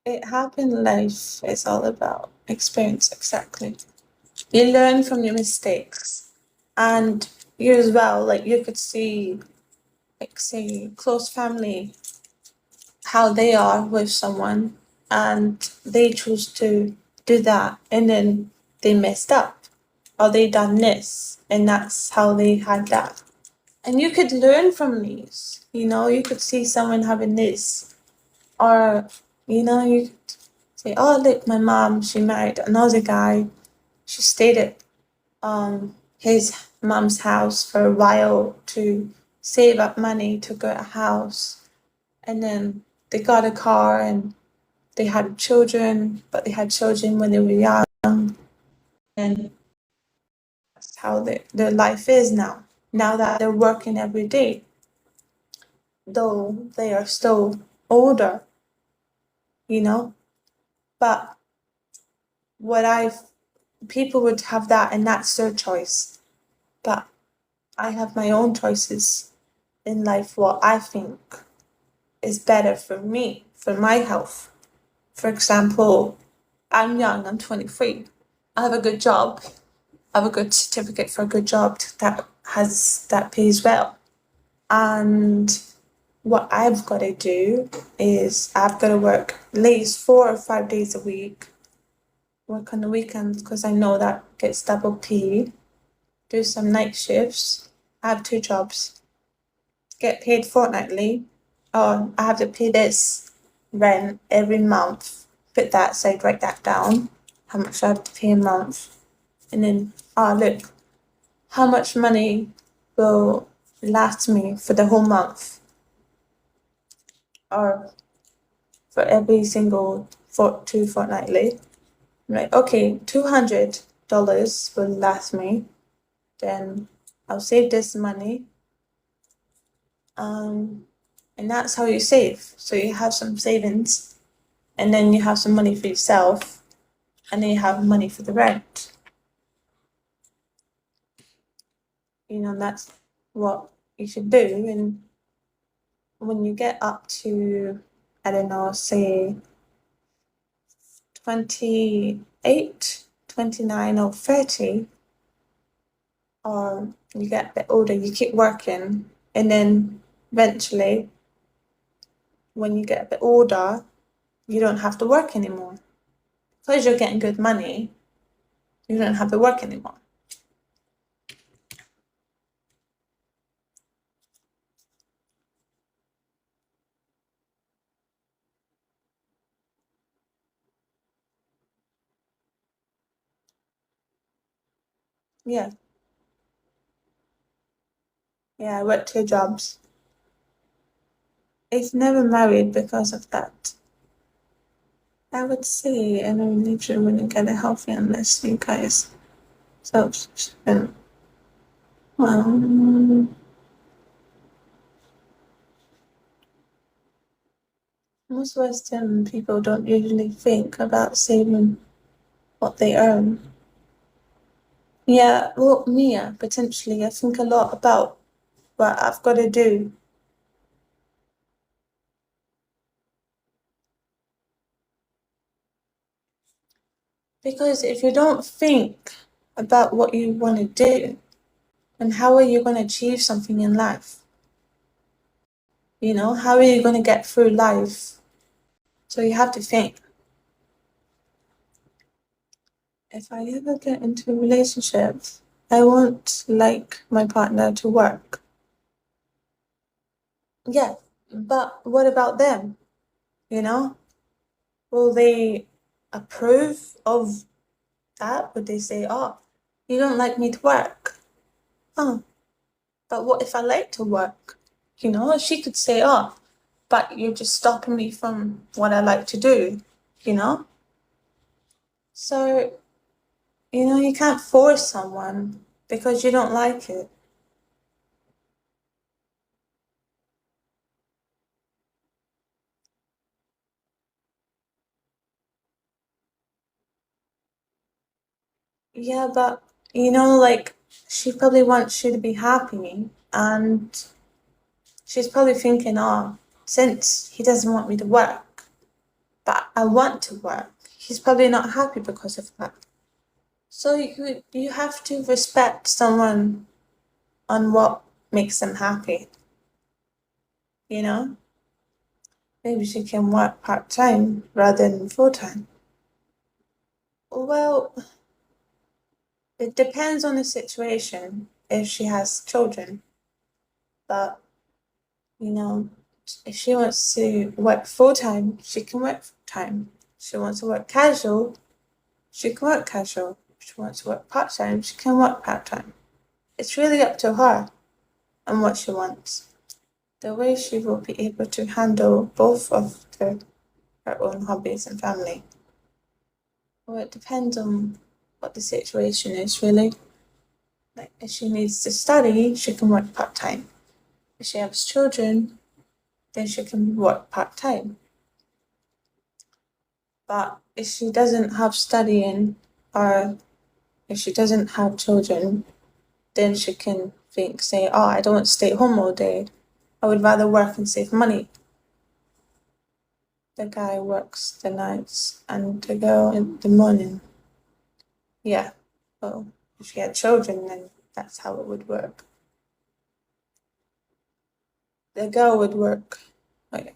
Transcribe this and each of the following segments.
It happened in life is all about experience, exactly. You learn from your mistakes. And you as well, like you could see, like say, close family, how they are with someone and they choose to do that and then they messed up or they done this and that's how they had that. And you could learn from these, you could see someone having this or, you could say, oh, look, my mom, she married another guy. She stayed at his mom's house for a while to save up money to get a house. And then they got a car and they had children, but they had children when they were young. And that's how their life is now. Now that they're working every day, though they are still older, you know. But what people would have that and that's their choice. But I have my own choices in life, what I think is better for me, for my health. For example, I'm young, I'm 23. I have a good job. I have a good certificate for a good job that pays well. And what I've got to do is I've got to work at least 4 or 5 days a week, work on the weekends because I know that gets double pay, do some night shifts. I have two jobs, get paid fortnightly. Oh, I have to pay this rent every month. Put that aside, write that down, how much I have to pay a month. And then, look, how much money will last me for the whole month or for every single two fortnightly. I'm like, okay, $200 will last me. Then I'll save this money. And that's how you save. So you have some savings, and then you have some money for yourself, and then you have money for the rent. That's what you should do. And when you get up to, I don't know, say 28, 29, or 30, or you get a bit older, you keep working, and then eventually, when you get a bit older, you don't have to work anymore. Because you're getting good money, you don't have to work anymore. Yeah, yeah, I worked 2 jobs. I've never married because of that. I would say in a religion wouldn't get it healthy unless you guys self-sufficient. Well, most Western people don't usually think about saving what they earn. Yeah, well, me, potentially, I think a lot about what I've got to do. Because if you don't think about what you want to do, then how are you going to achieve something in life? How are you going to get through life? So you have to think. If I ever get into a relationship, I want like my partner to work. Yeah, but what about them? You know, will they approve of that? Would they say, "Oh, you don't like me to work"? Oh, but what if I like to work? She could say, "Oh, but you're just stopping me from what I like to do." You know, so you can't force someone because you don't like it. Yeah, but like she probably wants you to be happy, and she's probably thinking, oh, since he doesn't want me to work, but I want to work. He's probably not happy because of that. So you have to respect someone on what makes them happy, you know? Maybe she can work part time rather than full time. Well, it depends on the situation if she has children. But, you know, if she wants to work full time, she can work full time. If she wants to work casual, she can work casual. If she wants to work part time, she can work part time. It's really up to her and what she wants. The way she will be able to handle both of her own hobbies and family. Well, it depends on what the situation is, really. Like, if she needs to study, she can work part time. If she has children, then she can work part time. But if she doesn't have studying or if she doesn't have children, then she can say, oh, I don't want to stay home all day. I would rather work and save money. The guy works the nights and the girl in the morning. Yeah, well, if she had children, then that's how it would work. The girl would work, like,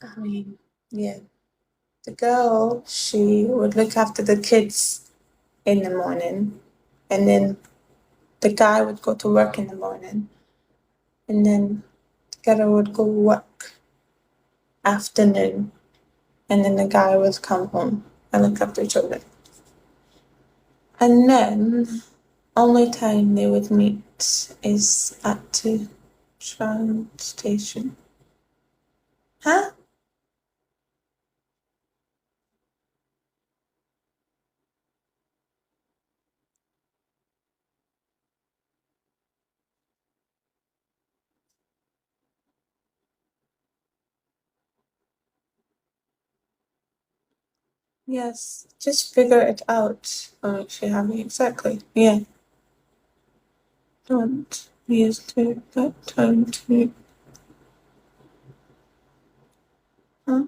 I mean, yeah. The girl, she would look after the kids in the morning, and then the guy would go to work in the morning, and then the girl would go work afternoon, and then the guy would come home and look after the children. And then only time they would meet is at the train station. Huh? Yes, just figure it out. If you have exactly. Yeah. Don't use that time to. Huh?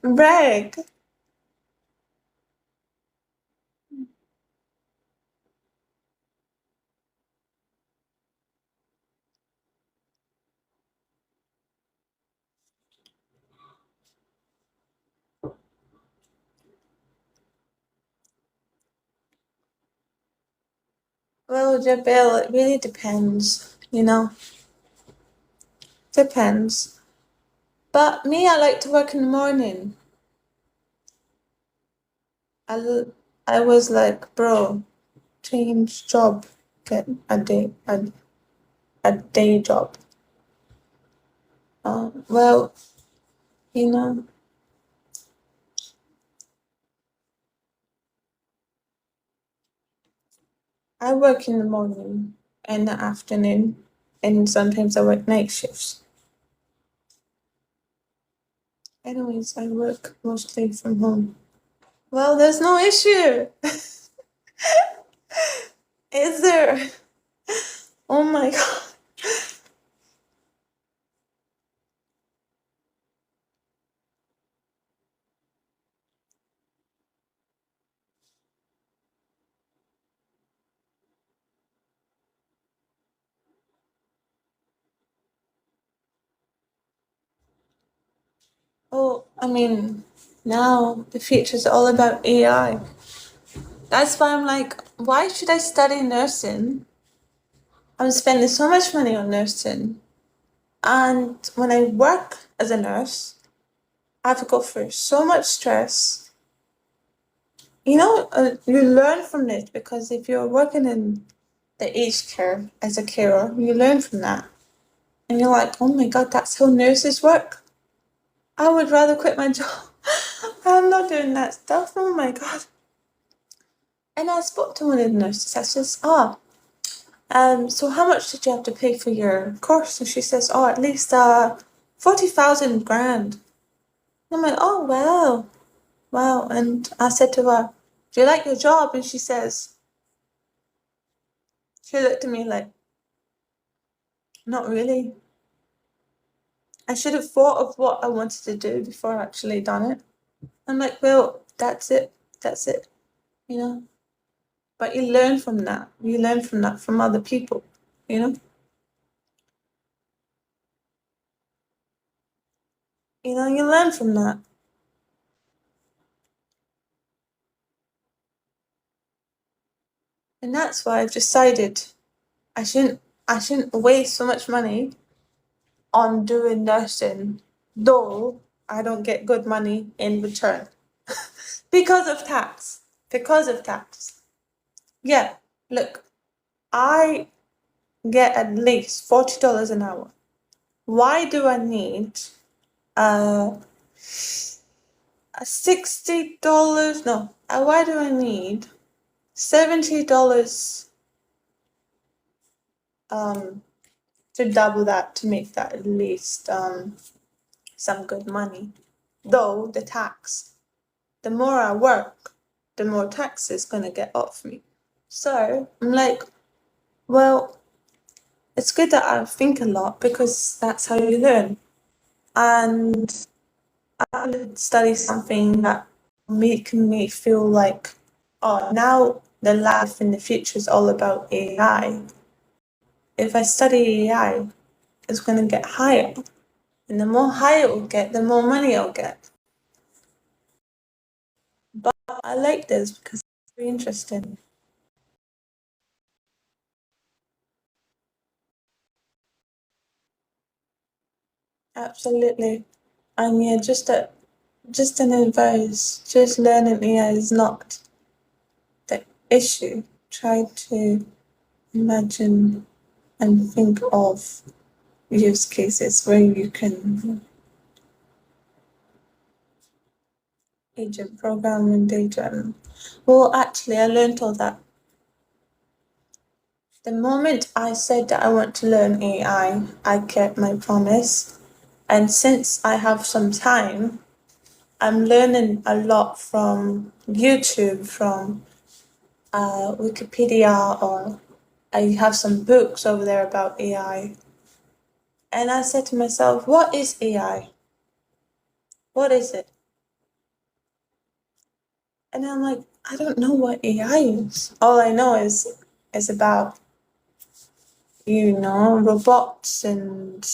Brag. Well, Jabel, it really depends, Depends. But me, I like to work in the morning. I was like, bro, change job, get a day job. Well, you know, I work in the morning and the afternoon, and sometimes I work night shifts. Anyways, I work mostly from home. Well, there's no issue. Is there? Oh my god. Oh, I mean, now the future's all about AI. That's why I'm like, why should I study nursing? I'm spending so much money on nursing. And when I work as a nurse, I have to go through so much stress. You learn from it because if you're working in the aged care as a carer, you learn from that. And you're like, oh my god, that's how nurses work. I would rather quit my job. I'm not doing that stuff. Oh my god. And I spoke to one of the nurses. I says, so how much did you have to pay for your course? And she says, at least 40,000 grand. And I'm like, oh wow, wow. And I said to her, do you like your job? And she says, She looked at me like, not really. I should have thought of what I wanted to do before I actually done it. I'm like, well, that's it. That's it. You know? But you learn from that. You learn from that from other people, you know? You learn from that. And that's why I've decided I shouldn't waste so much money on doing nursing, though I don't get good money in return. Because of tax. Because of tax. Yeah, look, I get at least $40 an hour. Why do I need uh $60? No, why do I need $70 to double that to make that at least some good money? Though the tax, the more I work, the more tax is gonna get off me. So I'm like, well, it's good that I think a lot because that's how you learn. And I would study something that making me feel like, oh, now the life in the future is all about AI. If I study AI, it's going to get higher. And the more higher it will get, the more money I'll get. But I like this because it's very interesting. Absolutely. And yeah, just an advice, just learning AI is not the issue. Try to imagine and think of use cases where you can agent program and data. Well, actually, I learned all that. The moment I said that I want to learn I kept my promise. And since I have some time, I'm learning a lot from YouTube, from Wikipedia, or I have some books over there about AI. And I said to myself, what is AI? What is it? And I'm like, I don't know what AI is. All I know is about, robots and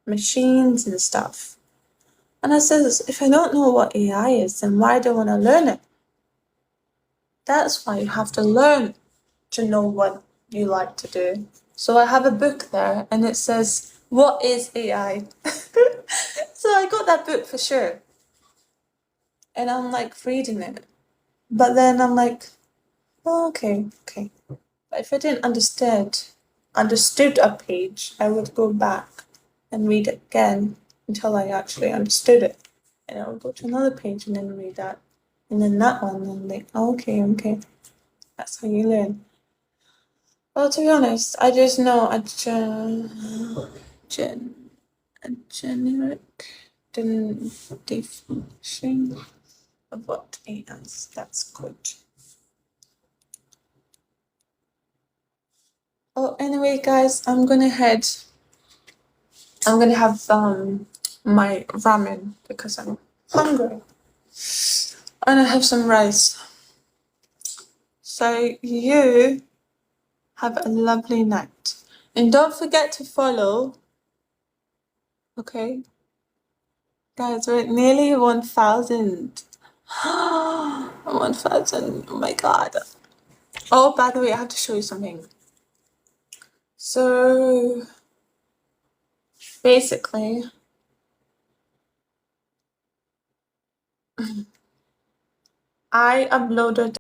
machines and stuff. And I says, if I don't know what AI is, then why do I want to learn it? That's why you have to learn to know what you like to do. So I have a book there and it says, what is AI? So I got that book for sure. And I'm like reading it. But then I'm like, oh, okay. But if I didn't understood a page, I would go back and read it again until I actually understood it. And I would go to another page and then read that. And then that one, and I'm like, oh, okay. That's how you learn. Well, to be honest, I just know a generic definition of what AI is. That's good. Oh, anyway, guys, I'm gonna head. I'm gonna have my ramen because I'm hungry. And I have some rice. So you have a lovely night. And don't forget to follow. Okay? Guys, we're at nearly 1,000. 1,000. Oh my god. Oh, by the way, I have to show you something. So basically, I uploaded